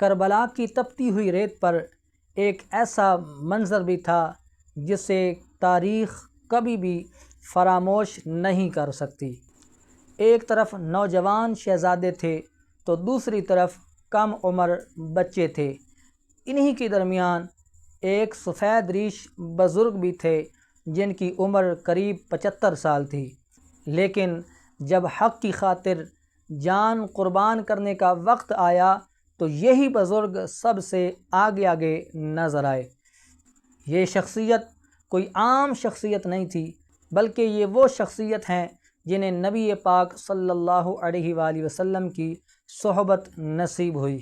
کربلا کی تپتی ہوئی ریت پر ایک ایسا منظر بھی تھا جسے تاریخ کبھی بھی فراموش نہیں کر سکتی۔ ایک طرف نوجوان شہزادے تھے تو دوسری طرف کم عمر بچے تھے۔ انہی کے درمیان ایک سفید ریش بزرگ بھی تھے جن کی عمر قریب 75 سال تھی، لیکن جب حق کی خاطر جان قربان کرنے کا وقت آیا تو یہی بزرگ سب سے آگے آگے نظر آئے۔ یہ شخصیت کوئی عام شخصیت نہیں تھی، بلکہ یہ وہ شخصیت ہیں جنہیں نبی پاک صلی اللہ علیہ وآلہ وسلم کی صحبت نصیب ہوئی۔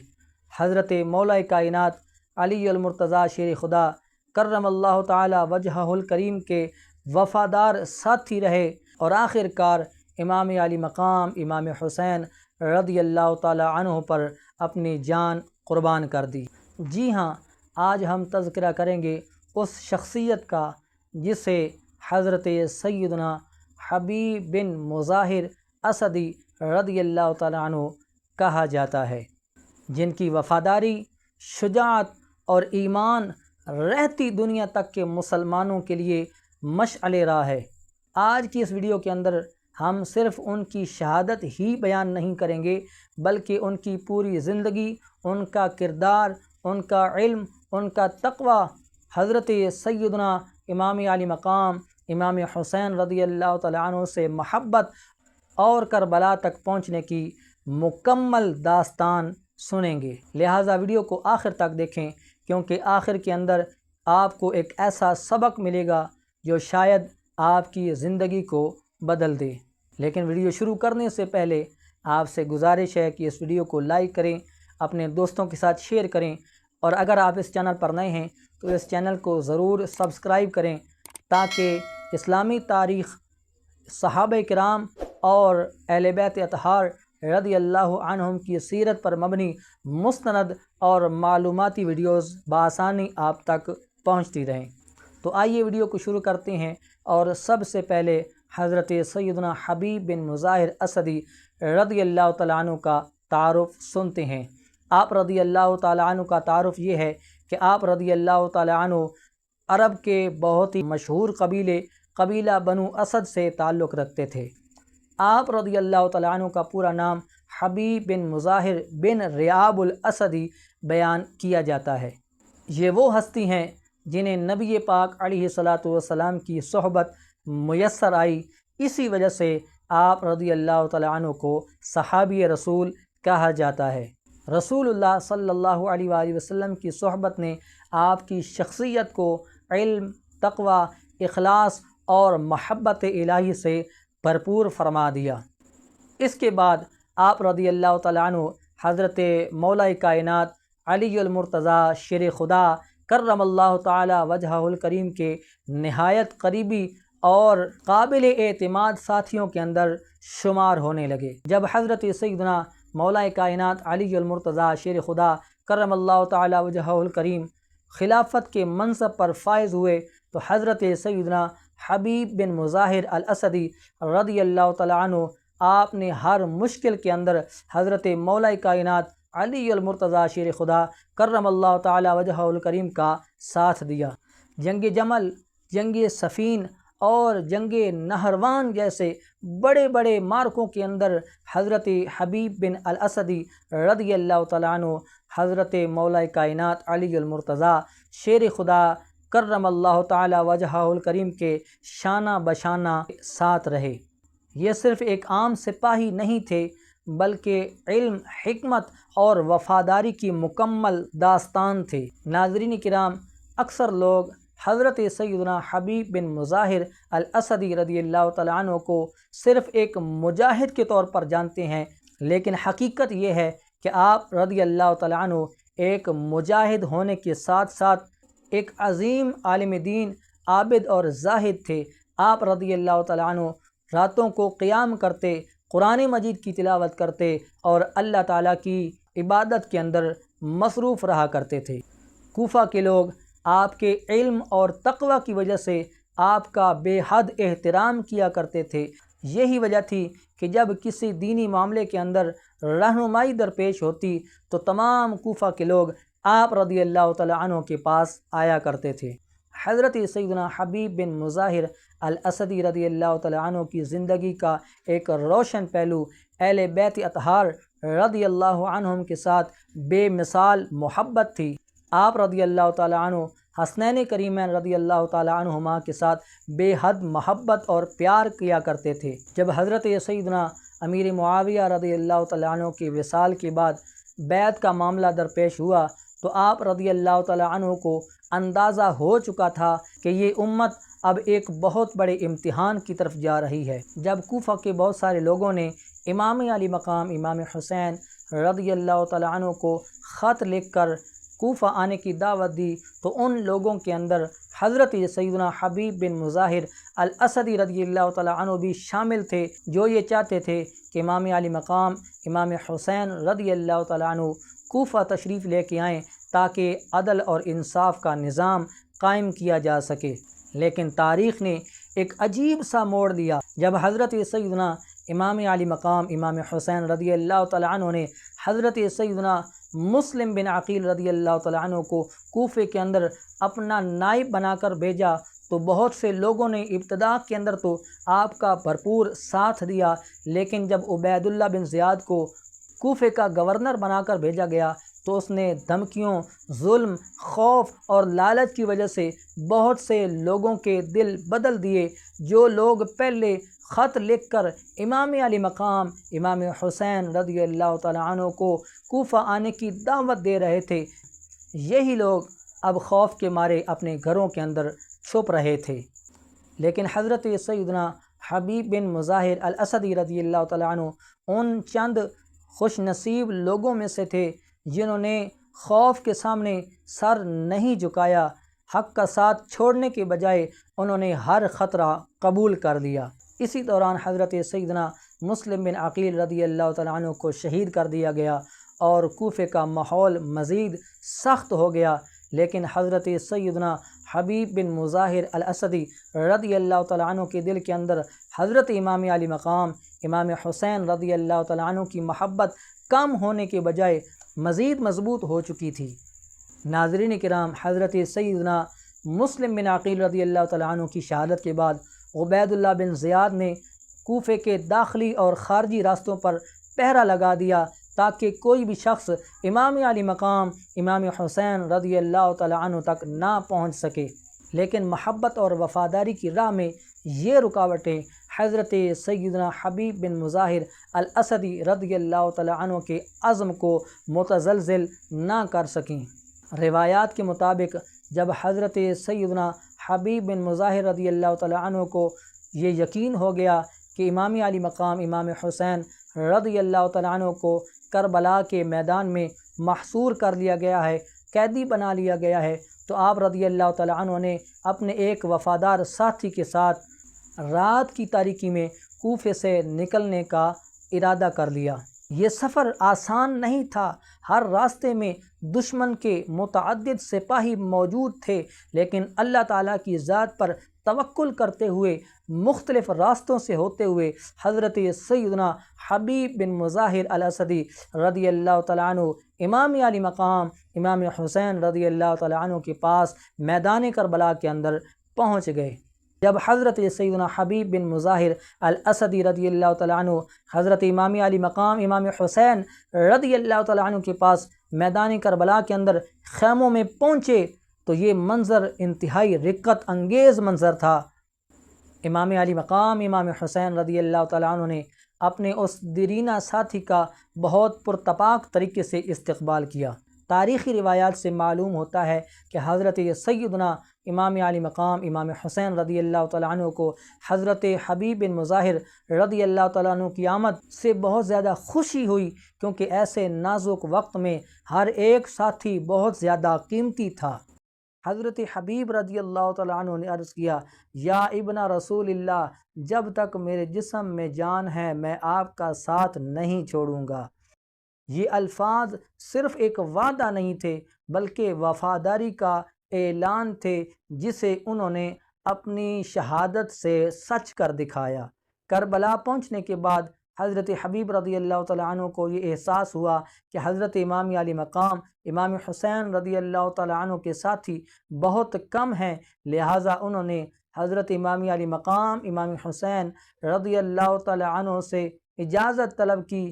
حضرت مولا کائنات علی المرتضیٰ شیر خدا کرم اللہ تعالی وجہہ الکریم کے وفادار ساتھی رہے اور آخر کار امام علی مقام امام حسین رضی اللہ تعالی عنہ پر اپنی جان قربان کر دی۔ جی ہاں، آج ہم تذکرہ کریں گے اس شخصیت کا جسے حضرت سیدنا حبیب بن مظاہر اسدی رضی اللہ تعالی عنہ کہا جاتا ہے، جن کی وفاداری، شجاعت اور ایمان رہتی دنیا تک کے مسلمانوں کے لیے مشعل راہ ہے۔ آج کی اس ویڈیو کے اندر ہم صرف ان کی شہادت ہی بیان نہیں کریں گے، بلکہ ان کی پوری زندگی، ان کا کردار، ان کا علم، ان کا تقوی، حضرت سیدنا امام علی مقام امام حسین رضی اللہ تعالی عنہ سے محبت اور کربلا تک پہنچنے کی مکمل داستان سنیں گے۔ لہٰذا ویڈیو کو آخر تک دیکھیں، کیونکہ آخر کے اندر آپ کو ایک ایسا سبق ملے گا جو شاید آپ کی زندگی کو بدل دے۔ لیکن ویڈیو شروع کرنے سے پہلے آپ سے گزارش ہے کہ اس ویڈیو کو لائک کریں، اپنے دوستوں کے ساتھ شیئر کریں، اور اگر آپ اس چینل پر نئے ہیں تو اس چینل کو ضرور سبسکرائب کریں تاکہ اسلامی تاریخ، صحابہ کرام اور اہل بیت اطہار رضی اللہ عنہم کی سیرت پر مبنی مستند اور معلوماتی ویڈیوز بآسانی آپ تک پہنچتی رہیں۔ تو آئیے ویڈیو کو شروع کرتے ہیں، اور سب سے پہلے حضرت سیدنا حبیب بن مظاہر اسدی رضی اللہ تعالیٰ عنہ کا تعارف سنتے ہیں۔ آپ رضی اللہ تعالیٰ عنہ کا تعارف یہ ہے کہ آپ رضی اللہ تعالیٰ عنہ عرب کے بہت ہی مشہور قبیلہ بنو اسد سے تعلق رکھتے تھے۔ آپ رضی اللہ تعالیٰ عنہ کا پورا نام حبیب بن مظاہر بن ریاب الاسدی بیان کیا جاتا ہے۔ یہ وہ ہستی ہیں جنہیں نبی پاک علیہ الصلاۃ والسلام کی صحبت میسر آئی، اسی وجہ سے آپ رضی اللہ تعالیٰ عنہ کو صحابی رسول کہا جاتا ہے۔ رسول اللہ صلی اللہ علیہ وآلہ وسلم کی صحبت نے آپ کی شخصیت کو علم، تقوی، اخلاص اور محبت الہی سے بھرپور فرما دیا۔ اس کے بعد آپ رضی اللہ تعالیٰ عنہ حضرت مولا کائنات علی المرتضیٰ شیر خدا کرم اللہ تعالی وجہہ الکریم کے نہایت قریبی اور قابل اعتماد ساتھیوں کے اندر شمار ہونے لگے۔ جب حضرت سیدنا مولا کائنات علی المرتضیٰ شیر خدا کرم اللہ تعالی وجہہ الکریم خلافت کے منصب پر فائز ہوئے تو حضرت سیدنا حبیب بن مظاہر الاسدی رضی اللہ تعالی عنہ آپ نے ہر مشکل کے اندر حضرت مولا کائنات علی المرتضیٰ شیر خدا کرم اللہ تعالی وجہہ الکریم کا ساتھ دیا۔ جنگ جمل، جنگ صفین اور جنگ نہروان جیسے بڑے بڑے مارکوں کے اندر حضرت حبیب بن الاسدی رضی اللہ تعالیٰ عنہ حضرت مولا کائنات علی المرتضیٰ شیر خدا کرم اللہ تعالی وجہہ الکریم کے شانہ بشانہ ساتھ رہے۔ یہ صرف ایک عام سپاہی نہیں تھے، بلکہ علم، حکمت اور وفاداری کی مکمل داستان تھے۔ ناظرین کرام، اکثر لوگ حضرت سیدنا حبیب بن مظاہر الاسدی رضی اللہ تعالیٰ عنہ کو صرف ایک مجاہد کے طور پر جانتے ہیں، لیکن حقیقت یہ ہے کہ آپ رضی اللہ تعالیٰ عنہ ایک مجاہد ہونے کے ساتھ ساتھ ایک عظیم عالم دین، عابد اور زاہد تھے۔ آپ رضی اللہ تعالیٰ عنہ راتوں کو قیام کرتے، قرآن مجید کی تلاوت کرتے اور اللہ تعالیٰ کی عبادت کے اندر مصروف رہا کرتے تھے۔ کوفہ کے لوگ آپ کے علم اور تقوی کی وجہ سے آپ کا بے حد احترام کیا کرتے تھے۔ یہی وجہ تھی کہ جب کسی دینی معاملے کے اندر رہنمائی درپیش ہوتی تو تمام کوفہ کے لوگ آپ رضی اللہ تعالیٰ عنہ کے پاس آیا کرتے تھے۔ حضرت سیدنا حبیب بن مظاہر الاسدی رضی اللہ تعالیٰ عنہ کی زندگی کا ایک روشن پہلو اہل بیت اطہار رضی اللہ عنہم کے ساتھ بے مثال محبت تھی۔ آپ رضی اللہ تعالیٰ عنہ حسنین کریمین رضی اللہ تعالیٰ عنہما کے ساتھ بے حد محبت اور پیار کیا کرتے تھے۔ جب حضرت سیدنا امیر معاویہ رضی اللہ تعالیٰ عنہ کی وصال کے بعد بیعت کا معاملہ درپیش ہوا تو آپ رضی اللہ تعالیٰ عنہ کو اندازہ ہو چکا تھا کہ یہ امت اب ایک بہت بڑے امتحان کی طرف جا رہی ہے۔ جب کوفہ کے بہت سارے لوگوں نے امام علی مقام امام حسین رضی اللہ تعالیٰ عنہ کو خط لکھ کر کوفہ آنے کی دعوت دی تو ان لوگوں کے اندر حضرت سیدنا حبیب بن مظاہر الاسدی رضی اللہ تعالیٰ عنہ بھی شامل تھے، جو یہ چاہتے تھے کہ امام علی مقام امام حسین رضی اللہ تعالیٰ عنہ کوفہ تشریف لے کے آئیں تاکہ عدل اور انصاف کا نظام قائم کیا جا سکے۔ لیکن تاریخ نے ایک عجیب سا موڑ لیا جب حضرت سیدنا امام علی مقام امام حسین رضی اللہ تعالیٰ عنہ نے حضرت سیدنا مسلم بن عقیل رضی اللہ تعالیٰ عنہ کو کوفے کے اندر اپنا نائب بنا کر بھیجا تو بہت سے لوگوں نے ابتدا کے اندر تو آپ کا بھرپور ساتھ دیا، لیکن جب عبید اللہ بن زیاد کو کوفے کا گورنر بنا کر بھیجا گیا تو اس نے دھمکیوں، ظلم، خوف اور لالچ کی وجہ سے بہت سے لوگوں کے دل بدل دیے۔ جو لوگ پہلے خط لکھ کر امام علی مقام امام حسین رضی اللہ تعالیٰ عنہ کو کوفہ آنے کی دعوت دے رہے تھے، یہی لوگ اب خوف کے مارے اپنے گھروں کے اندر چھپ رہے تھے۔ لیکن حضرت سیدنا حبیب بن مظاہر الاسدی رضی اللہ تعالیٰ عنہ ان چند خوش نصیب لوگوں میں سے تھے جنہوں نے خوف کے سامنے سر نہیں جھکایا، حق کا ساتھ چھوڑنے کے بجائے انہوں نے ہر خطرہ قبول کر لیا۔ اسی دوران حضرت سیدنا مسلم بن عقیل رضی اللہ تعالیٰ عنہ کو شہید کر دیا گیا اور کوفے کا ماحول مزید سخت ہو گیا، لیکن حضرت سیدنا حبیب بن مظاہر الاسدی رضی اللہ تعالیٰ عنہ کے دل کے اندر حضرت امام علی مقام امام حسین رضی اللہ تعالیٰ عنہ کی محبت کم ہونے کے بجائے مزید مضبوط ہو چکی تھی۔ ناظرین کرام، حضرت سیدنا مسلم بن عقیل رضی اللہ تعالیٰ عنہ کی شہادت کے بعد عبید اللہ بن زیاد نے کوفے کے داخلی اور خارجی راستوں پر پہرا لگا دیا تاکہ کوئی بھی شخص امام علی مقام امام حسین رضی اللہ تعالیٰ عنہ تک نہ پہنچ سکے۔ لیکن محبت اور وفاداری کی راہ میں یہ رکاوٹیں حضرت سیدنا حبیب بن مظاہر الاسدی رضی اللہ تعالیٰ عنہ کے عزم کو متزلزل نہ کر سکیں۔ روایات کے مطابق جب حضرت سیدنا حبیب بن مظاہر رضی اللہ تعالیٰ عنہ کو یہ یقین ہو گیا کہ امام علی مقام امام حسین رضی اللہ تعالیٰ عنہ کو کربلا کے میدان میں محصور کر لیا گیا ہے، قیدی بنا لیا گیا ہے، تو آپ رضی اللہ تعالیٰ عنہ نے اپنے ایک وفادار ساتھی کے ساتھ رات کی تاریکی میں کوفے سے نکلنے کا ارادہ کر لیا۔ یہ سفر آسان نہیں تھا، ہر راستے میں دشمن کے متعدد سپاہی موجود تھے، لیکن اللہ تعالیٰ کی ذات پر توکل کرتے ہوئے مختلف راستوں سے ہوتے ہوئے حضرت سیدنا حبیب بن مظاہر الاسدی رضی اللہ تعالیٰ عنہ امام علی مقام امام حسین رضی اللہ تعالیٰ عنہ کے پاس میدان کربلا کے اندر پہنچ گئے۔ جب حضرت سیدنا حبیب بن مظاہر الاسدی رضی اللہ تعالیٰ عنہ حضرت امام علی مقام امام حسین رضی اللہ تعالیٰ عنہ کے پاس میدان کربلا کے اندر خیموں میں پہنچے تو یہ منظر انتہائی رقت انگیز منظر تھا۔ امام علی مقام امام حسین رضی اللہ تعالیٰ عنہ نے اپنے اس دیرینہ ساتھی کا بہت پرتپاک طریقے سے استقبال کیا۔ تاریخی روایات سے معلوم ہوتا ہے کہ حضرت سیدنا امام علی مقام امام حسین رضی اللہ تعالیٰ عنہ کو حضرت حبیب بن مظاہر رضی اللہ تعالیٰ عنہ کی آمد سے بہت زیادہ خوشی ہوئی، کیونکہ ایسے نازک وقت میں ہر ایک ساتھی بہت زیادہ قیمتی تھا۔ حضرت حبیب رضی اللہ تعالیٰ عنہ نے عرض کیا، یا ابن رسول اللہ، جب تک میرے جسم میں جان ہے میں آپ کا ساتھ نہیں چھوڑوں گا۔ یہ الفاظ صرف ایک وعدہ نہیں تھے بلکہ وفاداری کا اعلان تھے جسے انہوں نے اپنی شہادت سے سچ کر دکھایا۔ کربلا پہنچنے کے بعد حضرت حبیب رضی اللہ تعالیٰ عنہ کو یہ احساس ہوا کہ حضرت امام علی مقام امام حسین رضی اللہ تعالیٰ عنہ کے ساتھی بہت کم ہیں، لہٰذا انہوں نے حضرت امام علی مقام امام حسین رضی اللہ تعالیٰ عنہ سے اجازت طلب کی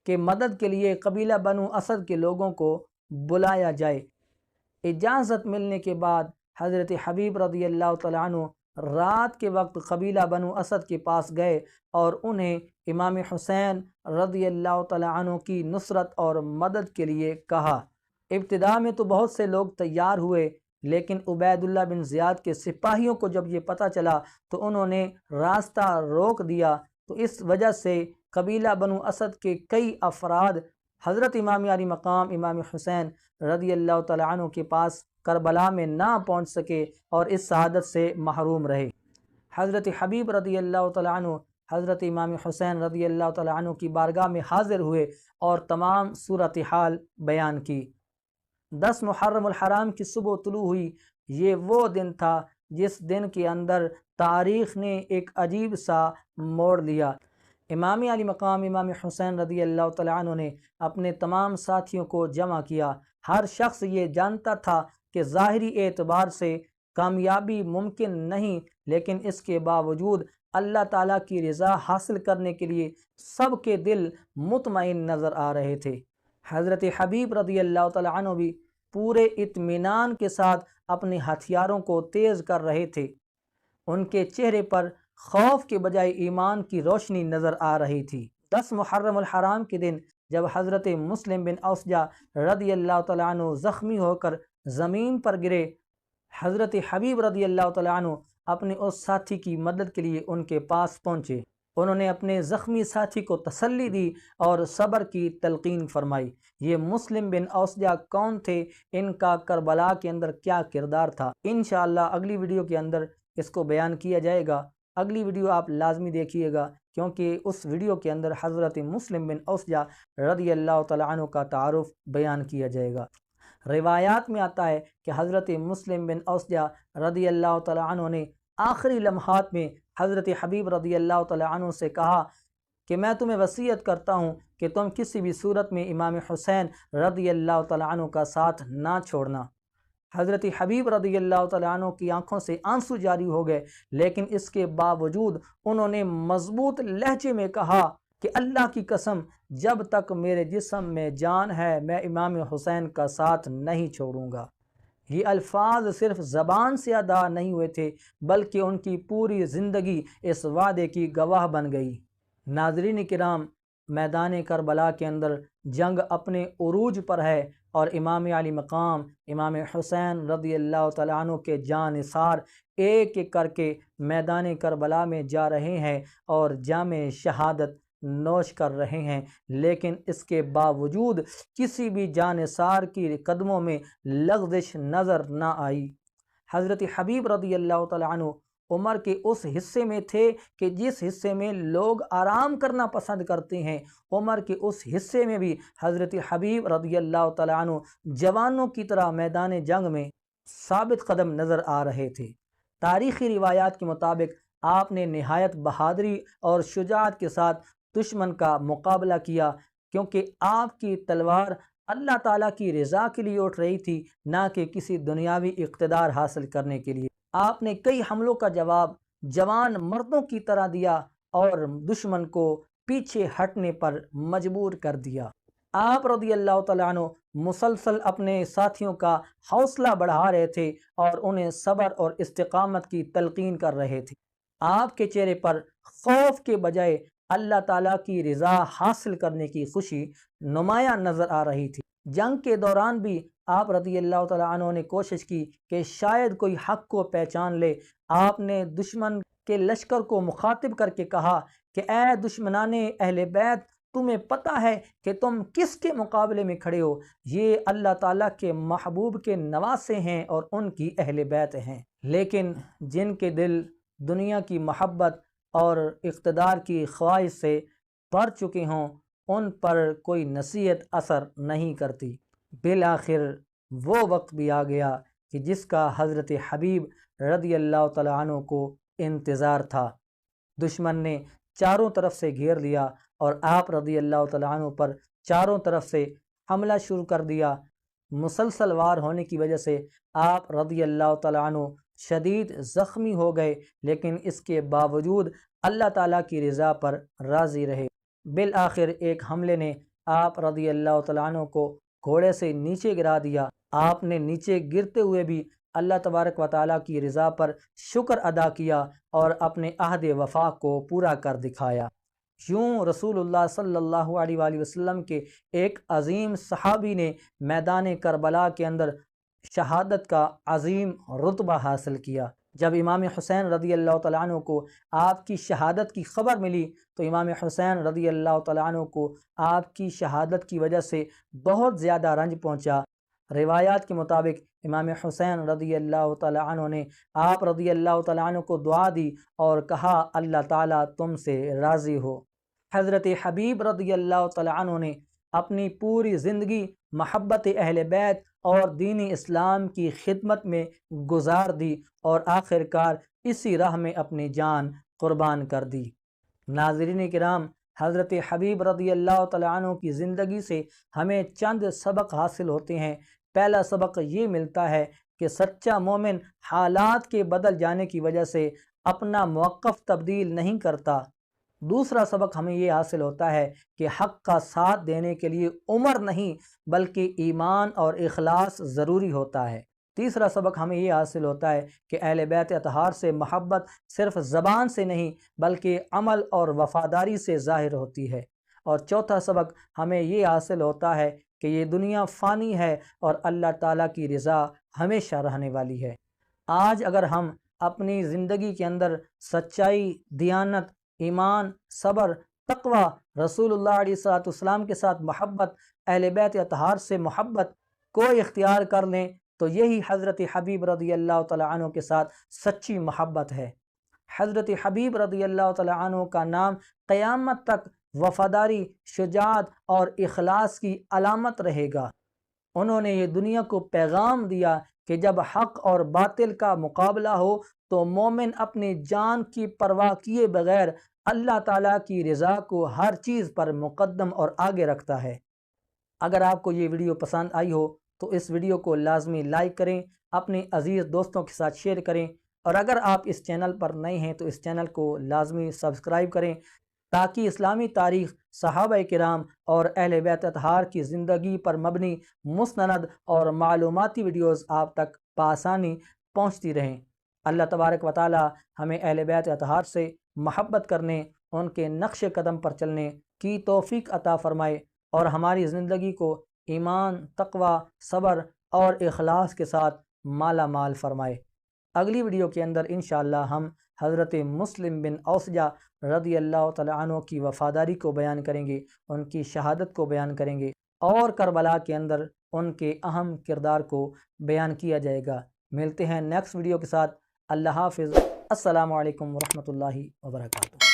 کہ مدد کے لیے قبیلہ بنو اسد کے لوگوں کو بلایا جائے۔ اجازت ملنے کے بعد حضرت حبیب رضی اللہ تعالیٰ عنہ رات کے وقت قبیلہ بنو اسد کے پاس گئے اور انہیں امام حسین رضی اللہ تعالیٰ عنہ کی نصرت اور مدد کے لیے کہا۔ ابتدا میں تو بہت سے لوگ تیار ہوئے، لیکن عبید اللہ بن زیاد کے سپاہیوں کو جب یہ پتہ چلا تو انہوں نے راستہ روک دیا، تو اس وجہ سے قبیلہ بنو اسد کے کئی افراد حضرت امام علی مقام امام حسین رضی اللہ تعالیٰ عنہ کے پاس کربلا میں نہ پہنچ سکے اور اس سعادت سے محروم رہے۔ حضرت حبیب رضی اللہ تعالیٰ عنہ حضرت امام حسین رضی اللہ تعالیٰ عنہ کی بارگاہ میں حاضر ہوئے اور تمام صورتحال بیان کی۔ 10 محرم الحرام کی صبح طلوع ہوئی۔ یہ وہ دن تھا جس دن کے اندر تاریخ نے ایک عجیب سا موڑ لیا۔ امام علی مقام امام حسین رضی اللہ تعالیٰ عنہ نے اپنے تمام ساتھیوں کو جمع کیا۔ ہر شخص یہ جانتا تھا کہ ظاہری اعتبار سے کامیابی ممکن نہیں، لیکن اس کے باوجود اللہ تعالیٰ کی رضا حاصل کرنے کے لیے سب کے دل مطمئن نظر آ رہے تھے۔ حضرت حبیب رضی اللہ تعالیٰ عنہ بھی پورے اطمینان کے ساتھ اپنے ہتھیاروں کو تیز کر رہے تھے۔ ان کے چہرے پر خوف کے بجائے ایمان کی روشنی نظر آ رہی تھی۔ 10 محرم الحرام کے دن جب حضرت مسلم بن اوسجہ رضی اللہ تعالیٰ عنہ زخمی ہو کر زمین پر گرے، حضرت حبیب رضی اللہ تعالیٰ عنہ اپنے اس ساتھی کی مدد کے لیے ان کے پاس پہنچے۔ انہوں نے اپنے زخمی ساتھی کو تسلی دی اور صبر کی تلقین فرمائی۔ یہ مسلم بن اوسجہ کون تھے؟ ان کا کربلا کے اندر کیا کردار تھا؟ انشاءاللہ اگلی ویڈیو کے اندر اس کو بیان کیا جائے گا۔ اگلی ویڈیو آپ لازمی دیکھیے گا، کیونکہ اس ویڈیو کے اندر حضرت مسلم بن اوسجہ رضی اللہ تعالیٰ عنہ کا تعارف بیان کیا جائے گا۔ روایات میں آتا ہے کہ حضرت مسلم بن اوسجہ رضی اللہ تعالیٰ عنہ نے آخری لمحات میں حضرت حبیب رضی اللہ تعالیٰ عنہ سے کہا کہ میں تمہیں وصیت کرتا ہوں کہ تم کسی بھی صورت میں امام حسین رضی اللہ تعالیٰ عنہ کا ساتھ نہ چھوڑنا۔ حضرت حبیب رضی اللہ تعالیٰ عنہ کی آنکھوں سے آنسو جاری ہو گئے، لیکن اس کے باوجود انہوں نے مضبوط لہجے میں کہا کہ اللہ کی قسم، جب تک میرے جسم میں جان ہے میں امام حسین کا ساتھ نہیں چھوڑوں گا۔ یہ الفاظ صرف زبان سے ادا نہیں ہوئے تھے، بلکہ ان کی پوری زندگی اس وعدے کی گواہ بن گئی۔ ناظرین کرام، میدان کربلا کے اندر جنگ اپنے عروج پر ہے اور امام علی مقام امام حسین رضی اللہ تعالیٰ عنہ کے جاں نثار ایک ایک کر کے میدان کربلا میں جا رہے ہیں اور جام شہادت نوش کر رہے ہیں، لیکن اس کے باوجود کسی بھی جاں نثار کی قدموں میں لغزش نظر نہ آئی۔ حضرت حبیب رضی اللہ تعالیٰ عنہ عمر کے اس حصے میں تھے کہ جس حصے میں لوگ آرام کرنا پسند کرتے ہیں۔ عمر کے اس حصے میں بھی حضرت حبیب رضی اللہ تعالیٰ عنہ جوانوں کی طرح میدان جنگ میں ثابت قدم نظر آ رہے تھے۔ تاریخی روایات کے مطابق آپ نے نہایت بہادری اور شجاعت کے ساتھ دشمن کا مقابلہ کیا، کیونکہ آپ کی تلوار اللہ تعالیٰ کی رضا کے لیے اٹھ رہی تھی، نہ کہ کسی دنیاوی اقتدار حاصل کرنے کے لیے۔ آپ نے کئی حملوں کا جواب جوان مردوں کی طرح دیا اور دشمن کو پیچھے ہٹنے پر مجبور کر دیا۔ آپ رضی اللہ تعالیٰ عنہ مسلسل اپنے ساتھیوں کا حوصلہ بڑھا رہے تھے اور انہیں صبر اور استقامت کی تلقین کر رہے تھے۔ آپ کے چہرے پر خوف کے بجائے اللہ تعالیٰ کی رضا حاصل کرنے کی خوشی نمایاں نظر آ رہی تھی۔ جنگ کے دوران بھی آپ رضی اللہ تعالیٰ عنہ نے کوشش کی کہ شاید کوئی حق کو پہچان لے۔ آپ نے دشمن کے لشکر کو مخاطب کر کے کہا کہ اے دشمنان اہل بیت، تمہیں پتہ ہے کہ تم کس کے مقابلے میں کھڑے ہو؟ یہ اللہ تعالیٰ کے محبوب کے نواسے ہیں اور ان کی اہل بیت ہیں، لیکن جن کے دل دنیا کی محبت اور اقتدار کی خواہش سے بھر چکے ہوں ان پر کوئی نصیحت اثر نہیں کرتی۔ بالآخر وہ وقت بھی آ گیا کہ جس کا حضرت حبیب رضی اللہ تعالیٰ عنہ کو انتظار تھا۔ دشمن نے چاروں طرف سے گھیر لیا اور آپ رضی اللہ تعالیٰ عنہ پر چاروں طرف سے حملہ شروع کر دیا۔ مسلسل وار ہونے کی وجہ سے آپ رضی اللہ تعالیٰ عنہ شدید زخمی ہو گئے، لیکن اس کے باوجود اللہ تعالیٰ کی رضا پر راضی رہے۔ بالآخر ایک حملے نے آپ رضی اللہ تعالیٰ عنہ کو گھوڑے سے نیچے گرا دیا۔ آپ نے نیچے گرتے ہوئے بھی اللہ تبارک و تعالیٰ کی رضا پر شکر ادا کیا اور اپنے عہد وفا کو پورا کر دکھایا۔ یوں رسول اللہ صلی اللہ علیہ وآلہ وسلم کے ایک عظیم صحابی نے میدان کربلا کے اندر شہادت کا عظیم رتبہ حاصل کیا۔ جب امام حسین رضی اللہ تعالیٰ عنہ کو آپ کی شہادت کی خبر ملی تو امام حسین رضی اللہ تعالیٰ عنہ کو آپ کی شہادت کی وجہ سے بہت زیادہ رنج پہنچا۔ روایات کے مطابق امام حسین رضی اللہ تعالیٰ عنہ نے آپ رضی اللہ تعالیٰ عنہ کو دعا دی اور کہا اللہ تعالیٰ تم سے راضی ہو۔ حضرت حبیب رضی اللہ تعالیٰ عنہ نے اپنی پوری زندگی محبت اہل بیت اور دین اسلام کی خدمت میں گزار دی اور آخر کار اسی راہ میں اپنی جان قربان کر دی۔ ناظرین کرام، حضرت حبیب رضی اللہ تعالیٰ عنہ کی زندگی سے ہمیں چند سبق حاصل ہوتے ہیں۔ پہلا سبق یہ ملتا ہے کہ سچا مومن حالات کے بدل جانے کی وجہ سے اپنا موقف تبدیل نہیں کرتا۔ دوسرا سبق ہمیں یہ حاصل ہوتا ہے کہ حق کا ساتھ دینے کے لیے عمر نہیں بلکہ ایمان اور اخلاص ضروری ہوتا ہے۔ تیسرا سبق ہمیں یہ حاصل ہوتا ہے کہ اہل بیت اطہار سے محبت صرف زبان سے نہیں بلکہ عمل اور وفاداری سے ظاہر ہوتی ہے۔ اور چوتھا سبق ہمیں یہ حاصل ہوتا ہے کہ یہ دنیا فانی ہے اور اللہ تعالیٰ کی رضا ہمیشہ رہنے والی ہے۔ آج اگر ہم اپنی زندگی کے اندر سچائی، دیانت، ایمان، صبر، تقوی، رسول اللہ علیہ السلام کے ساتھ محبت، اہل بیت اطہار سے محبت کو اختیار کر لیں تو یہی حضرت حبیب رضی اللہ تعالیٰ عنہ کے ساتھ سچی محبت ہے۔ حضرت حبیب رضی اللہ تعالیٰ عنہ کا نام قیامت تک وفاداری، شجاعت اور اخلاص کی علامت رہے گا۔ انہوں نے یہ دنیا کو پیغام دیا کہ جب حق اور باطل کا مقابلہ ہو تو مومن اپنی جان کی پرواہ کیے بغیر اللہ تعالیٰ کی رضا کو ہر چیز پر مقدم اور آگے رکھتا ہے۔ اگر آپ کو یہ ویڈیو پسند آئی ہو تو اس ویڈیو کو لازمی لائک کریں، اپنے عزیز دوستوں کے ساتھ شیئر کریں، اور اگر آپ اس چینل پر نئے ہیں تو اس چینل کو لازمی سبسکرائب کریں تاکہ اسلامی تاریخ، صحابہ کرام اور اہل بیت اطہار کی زندگی پر مبنی مستند اور معلوماتی ویڈیوز آپ تک بآسانی پہنچتی رہیں۔ اللہ تبارک و تعالی ہمیں اہل بیت اطہار سے محبت کرنے، ان کے نقش قدم پر چلنے کی توفیق عطا فرمائے اور ہماری زندگی کو ایمان، تقوی، صبر اور اخلاص کے ساتھ مالا مال فرمائے۔ اگلی ویڈیو کے اندر انشاءاللہ ہم حضرت مسلم بن اوسجہ رضی اللہ تعالیٰ عنہ کی وفاداری کو بیان کریں گے، ان کی شہادت کو بیان کریں گے اور کربلا کے اندر ان کے اہم کردار کو بیان کیا جائے گا۔ ملتے ہیں نیکسٹ ویڈیو کے ساتھ۔ اللہ حافظ۔ السلام علیکم ورحمۃ اللہ وبرکاتہ۔